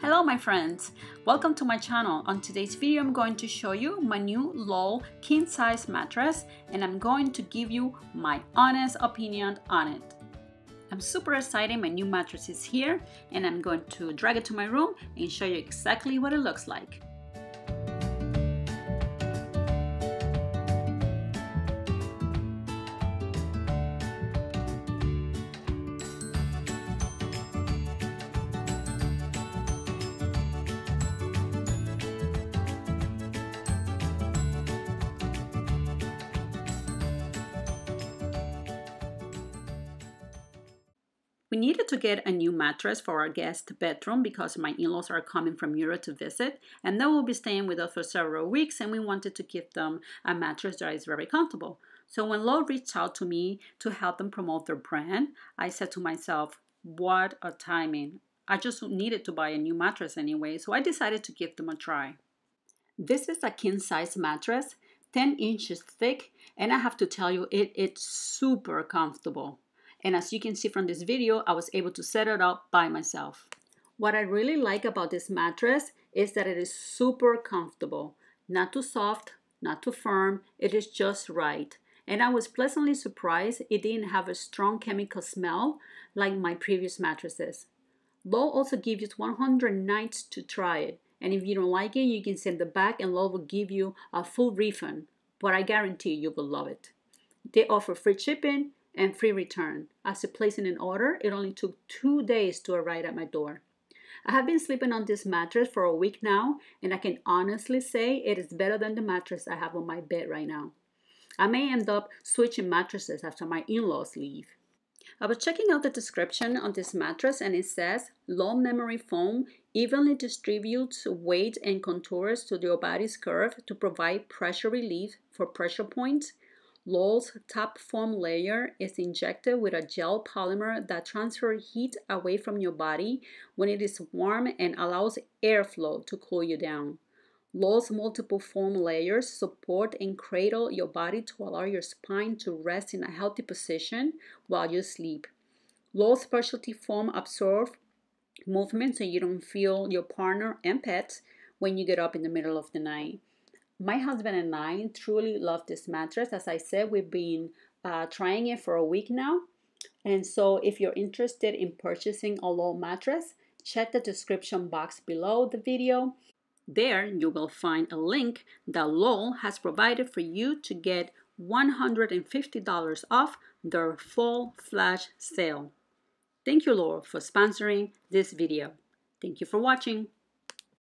Hello my friends, welcome to my channel. On today's video I'm going to show you my new Lull king size mattress and I'm going to give you my honest opinion on it. I'm super excited, my new mattress is here and I'm going to drag it to my room and show you exactly what it looks like. We needed to get a new mattress for our guest bedroom because my in-laws are coming from Europe to visit and they will be staying with us for several weeks and we wanted to give them a mattress that is very comfortable. So when Lull reached out to me to help them promote their brand, I said to myself, what a timing. I just needed to buy a new mattress anyway, so I decided to give them a try. This is a king size mattress, 10 inches thick, and I have to tell you, it's super comfortable. And as you can see from this video, I was able to set it up by myself. What I really like about this mattress is that it is super comfortable. Not too soft, not too firm, it is just right. And I was pleasantly surprised it didn't have a strong chemical smell like my previous mattresses. Lull also gives you 100 nights to try it. And if you don't like it, you can send it back and Lull will give you a full refund. But I guarantee you will love it. They offer free shipping and free return. After placing an order, it only took 2 days to arrive at my door. I have been sleeping on this mattress for a week now, and I can honestly say it is better than the mattress I have on my bed right now. I may end up switching mattresses after my in-laws leave. I was checking out the description on this mattress and it says, low memory foam evenly distributes weight and contours to your body's curve to provide pressure relief for pressure points. Lull's top foam layer is injected with a gel polymer that transfers heat away from your body when it is warm and allows airflow to cool you down. Lull's multiple foam layers support and cradle your body to allow your spine to rest in a healthy position while you sleep. Lull's specialty foam absorbs movement so you don't feel your partner and pets when you get up in the middle of the night. My husband and I truly love this mattress. As I said, we've been trying it for a week now. And so if you're interested in purchasing a Lull mattress, check the description box below the video. There you will find a link that Lull has provided for you to get $150 off their fall flash sale. Thank you, Lull, for sponsoring this video. Thank you for watching.